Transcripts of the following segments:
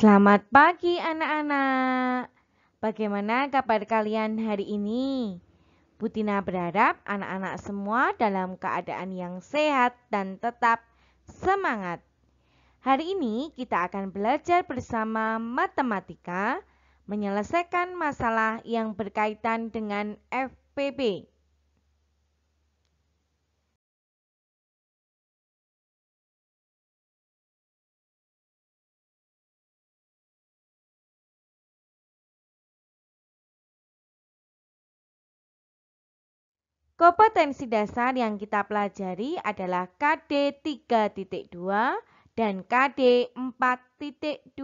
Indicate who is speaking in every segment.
Speaker 1: Selamat pagi anak-anak. Bagaimana kabar kalian hari ini? Bu Tina berharap anak-anak semua dalam keadaan yang sehat dan tetap semangat. Hari ini kita akan belajar bersama matematika, menyelesaikan masalah yang berkaitan dengan FPB. Kompetensi dasar yang kita pelajari adalah KD 3.2 dan KD 4.2.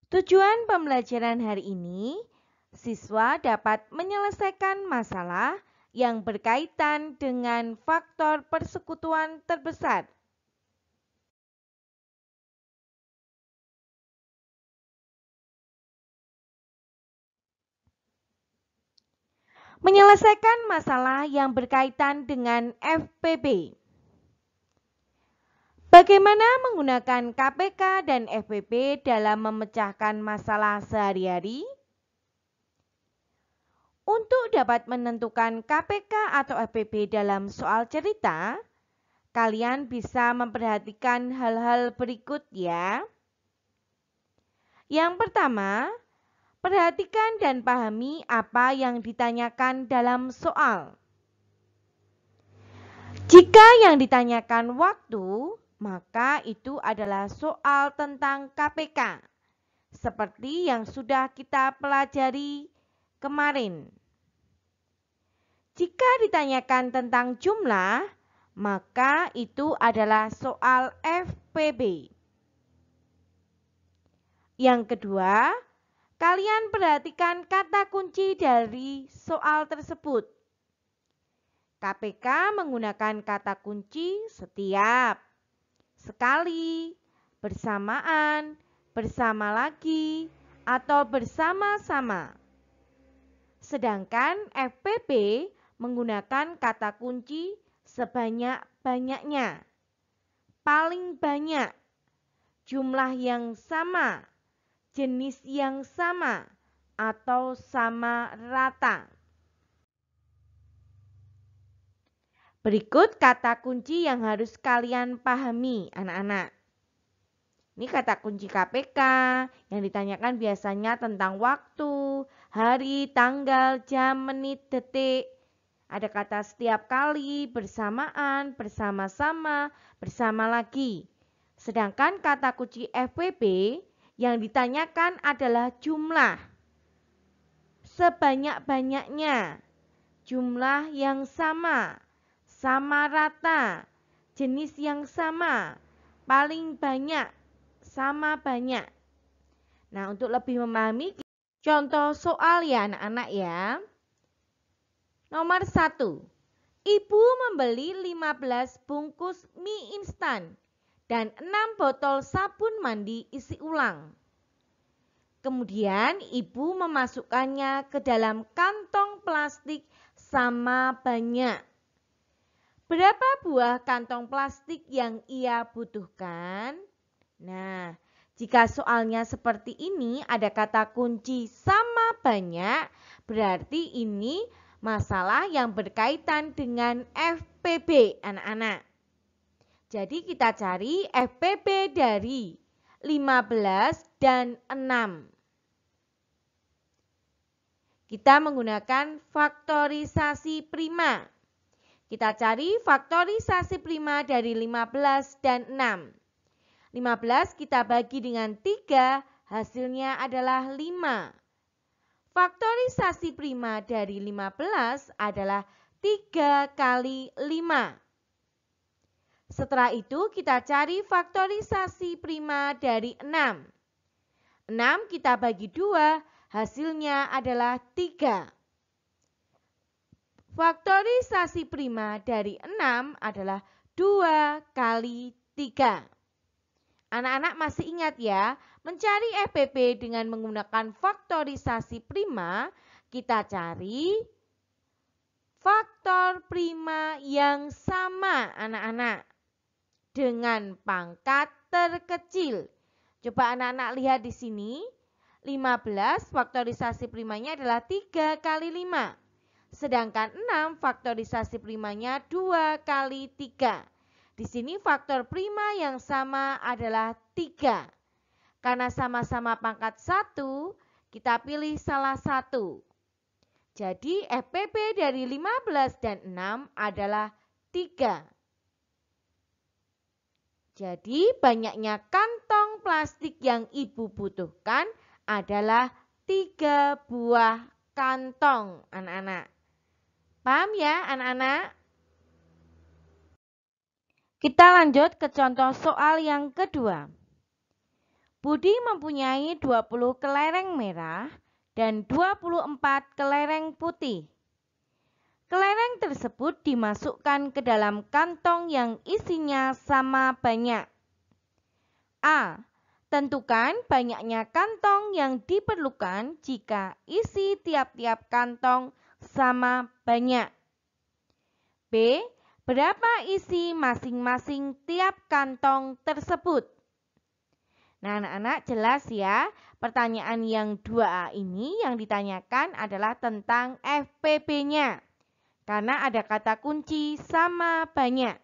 Speaker 1: Tujuan pembelajaran hari ini, siswa dapat menyelesaikan masalah yang berkaitan dengan faktor persekutuan terbesar. Menyelesaikan masalah yang berkaitan dengan FPB. Bagaimana menggunakan KPK dan FPB dalam memecahkan masalah sehari-hari? Untuk dapat menentukan KPK atau FPB dalam soal cerita, kalian bisa memperhatikan hal-hal berikut ya. Yang pertama, perhatikan dan pahami apa yang ditanyakan dalam soal. Jika yang ditanyakan waktu, maka itu adalah soal tentang KPK, seperti yang sudah kita pelajari kemarin. Jika ditanyakan tentang jumlah, maka itu adalah soal FPB. Yang kedua, kalian perhatikan kata kunci dari soal tersebut. KPK menggunakan kata kunci setiap, sekali, bersamaan, bersama lagi, atau bersama-sama. Sedangkan FPB menggunakan kata kunci sebanyak-banyaknya, paling banyak, jumlah yang sama, jenis yang sama, atau sama rata. Berikut kata kunci yang harus kalian pahami, anak-anak. Ini kata kunci KPK yang ditanyakan biasanya tentang waktu, hari, tanggal, jam, menit, detik. Ada kata setiap kali, bersamaan, bersama-sama, bersama lagi. Sedangkan kata kunci FPB yang ditanyakan adalah jumlah. Sebanyak-banyaknya, jumlah yang sama, sama rata, jenis yang sama, paling banyak, sama banyak. Nah, untuk lebih memahami contoh soal ya anak-anak ya. Nomor 1. Ibu membeli 15 bungkus mie instan dan 6 botol sabun mandi isi ulang. Kemudian ibu memasukkannya ke dalam kantong plastik sama banyak. Berapa buah kantong plastik yang ia butuhkan? Nah, jika soalnya seperti ini ada kata kunci sama banyak, berarti ini masalah yang berkaitan dengan FPB anak-anak. Jadi kita cari FPB dari 15 dan 6. Kita menggunakan faktorisasi prima. Kita cari faktorisasi prima dari 15 dan 6. 15 kita bagi dengan 3, hasilnya adalah 5. Faktorisasi prima dari 15 adalah 3 kali 5. Setelah itu kita cari faktorisasi prima dari 6. 6 kita bagi 2, hasilnya adalah 3. Faktorisasi prima dari 6 adalah 2 kali 3. Anak-anak masih ingat ya, mencari FPP dengan menggunakan faktorisasi prima, kita cari faktor prima yang sama anak-anak dengan pangkat terkecil. Coba anak-anak lihat di sini, 15 faktorisasi primanya adalah 3 kali 5. Sedangkan 6 faktorisasi primanya 2 kali 3. Di sini faktor prima yang sama adalah 3. Karena sama-sama pangkat 1, kita pilih salah satu. Jadi FPP dari 15 dan 6 adalah 3. Jadi banyaknya kantong plastik yang ibu butuhkan adalah 3 buah kantong anak-anak. Paham ya anak-anak? Kita lanjut ke contoh soal yang kedua. Budi mempunyai 20 kelereng merah dan 24 kelereng putih. Kelereng tersebut dimasukkan ke dalam kantong yang isinya sama banyak. A. Tentukan banyaknya kantong yang diperlukan jika isi tiap-tiap kantong sama banyak. B. Berapa isi masing-masing tiap kantong tersebut? Nah, anak-anak jelas ya, pertanyaan yang 2A ini yang ditanyakan adalah tentang FPP-nya. Karena ada kata kunci sama banyak.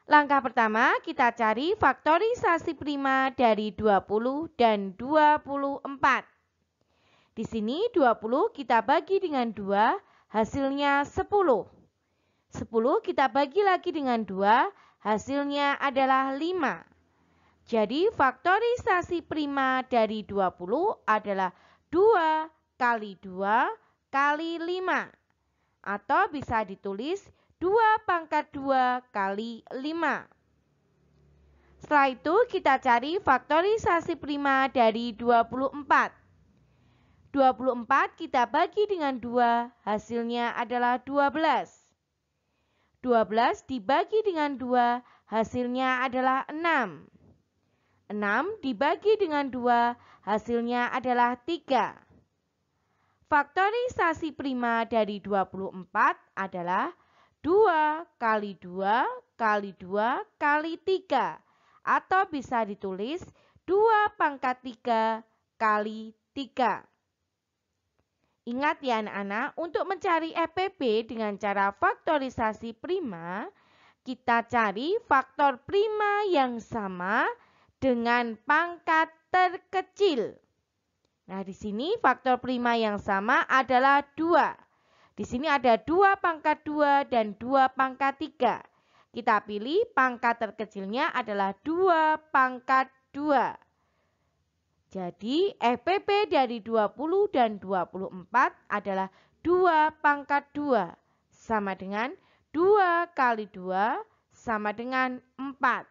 Speaker 1: Langkah pertama, kita cari faktorisasi prima dari 20 dan 24. Di sini 20 kita bagi dengan 2, hasilnya 10. 10 kita bagi lagi dengan 2, hasilnya adalah 5. Jadi faktorisasi prima dari 20 adalah 2 kali 2 kali 5. Atau bisa ditulis 2 pangkat 2 kali 5. Setelah itu kita cari faktorisasi prima dari 24. 24 kita bagi dengan 2, hasilnya adalah 12. 12 dibagi dengan 2, hasilnya adalah 6. 6 dibagi dengan 2, hasilnya adalah 3. Faktorisasi prima dari 24 adalah 2 kali 2 kali 2 kali 3. Atau bisa ditulis 2 pangkat 3 kali 3. Ingat ya anak-anak, untuk mencari FPP dengan cara faktorisasi prima, kita cari faktor prima yang sama dengan pangkat terkecil. Nah, di sini faktor prima yang sama adalah 2. Di sini ada 2 pangkat 2 dan 2 pangkat 3. Kita pilih pangkat terkecilnya adalah 2 pangkat 2. Jadi FPP dari 20 dan 24 adalah 2 pangkat 2 sama dengan 2 kali 2 sama dengan 4.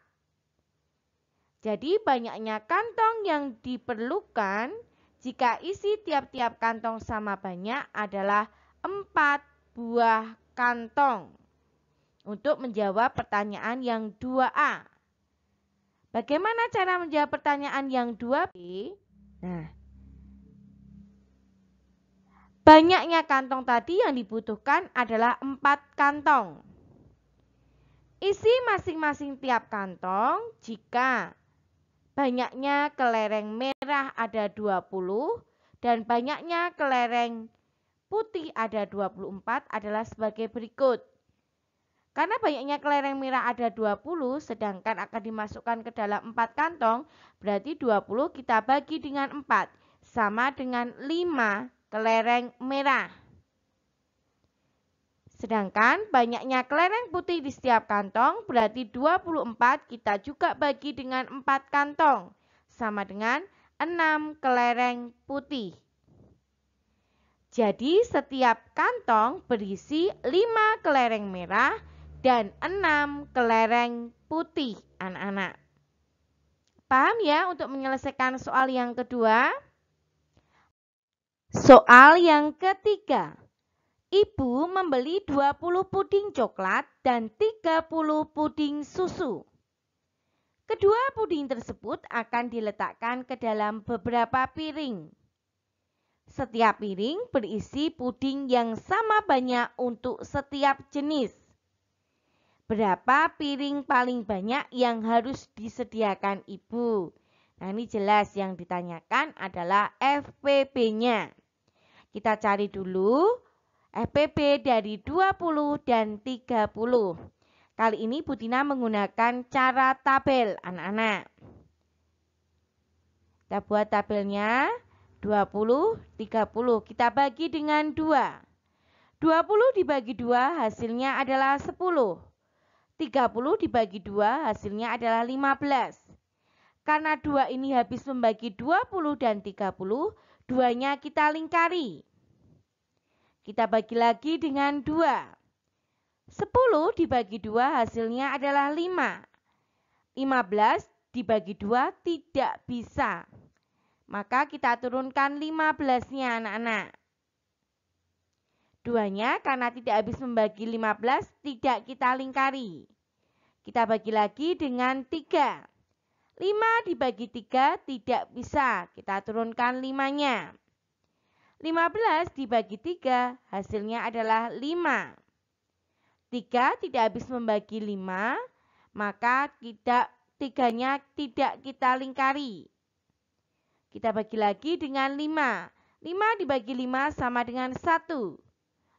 Speaker 1: Jadi banyaknya kantong yang diperlukan jika isi tiap-tiap kantong sama banyak adalah 4 buah kantong. Untuk menjawab pertanyaan yang 2A. Bagaimana cara menjawab pertanyaan yang 2B? Nah, banyaknya kantong tadi yang dibutuhkan adalah 4 kantong. Isi masing-masing tiap kantong jika banyaknya kelereng merah ada 20 dan banyaknya kelereng putih ada 24 adalah sebagai berikut. Karena banyaknya kelereng merah ada 20, sedangkan akan dimasukkan ke dalam 4 kantong, berarti 20 kita bagi dengan 4, sama dengan 5 kelereng merah. Sedangkan banyaknya kelereng putih di setiap kantong, berarti 24 kita juga bagi dengan 4 kantong, sama dengan 6 kelereng putih. Jadi setiap kantong berisi 5 kelereng merah dan 6 kelereng putih anak-anak. Paham ya untuk menyelesaikan soal yang kedua? Soal yang ketiga. Ibu membeli 20 puding coklat dan 30 puding susu. Kedua puding tersebut akan diletakkan ke dalam beberapa piring. Setiap piring berisi puding yang sama banyak untuk setiap jenis. Berapa piring paling banyak yang harus disediakan ibu? Nah, ini jelas yang ditanyakan adalah FPP-nya. Kita cari dulu FPP dari 20 dan 30. Kali ini Bu Tina menggunakan cara tabel anak-anak. Kita buat tabelnya 20, 30. Kita bagi dengan 2. 20 dibagi 2 hasilnya adalah 10. 30 dibagi 2 hasilnya adalah 15. Karena 2 ini habis membagi 20 dan 30, duanya kita lingkari. Kita bagi lagi dengan 2. 10 dibagi 2 hasilnya adalah 5. 15 dibagi 2 tidak bisa. Maka kita turunkan 15-nya anak-anak. Duanya karena tidak habis membagi 15 tidak kita lingkari. Kita bagi lagi dengan 3. 5 dibagi 3 tidak bisa. Kita turunkan 5-nya. 15 dibagi 3 hasilnya adalah 5. 3 tidak habis membagi 5, maka 3-nya tidak kita lingkari. Kita bagi lagi dengan 5. 5 dibagi 5 sama dengan 1.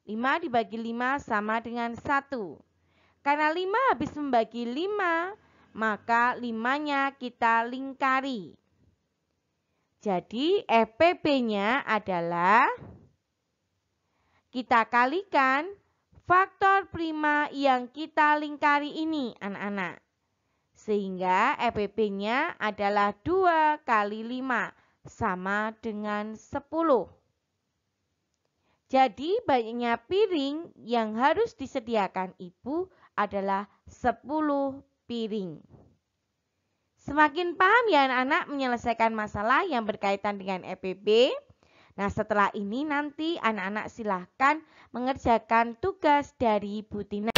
Speaker 1: 5 dibagi 5 sama dengan 1. Karena 5 habis membagi 5, maka 5-nya kita lingkari. Jadi FPP-nya adalah kita kalikan faktor prima yang kita lingkari ini anak-anak. Sehingga FPP-nya adalah 2 kali 5 sama dengan 10. Jadi banyaknya piring yang harus disediakan ibu adalah 10 piring. Semakin paham ya anak-anak menyelesaikan masalah yang berkaitan dengan FPP. Nah, setelah ini nanti anak-anak silahkan mengerjakan tugas dari Bu Tina.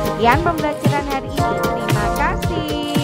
Speaker 1: Sekian pembelajaran hari ini. Terima kasih.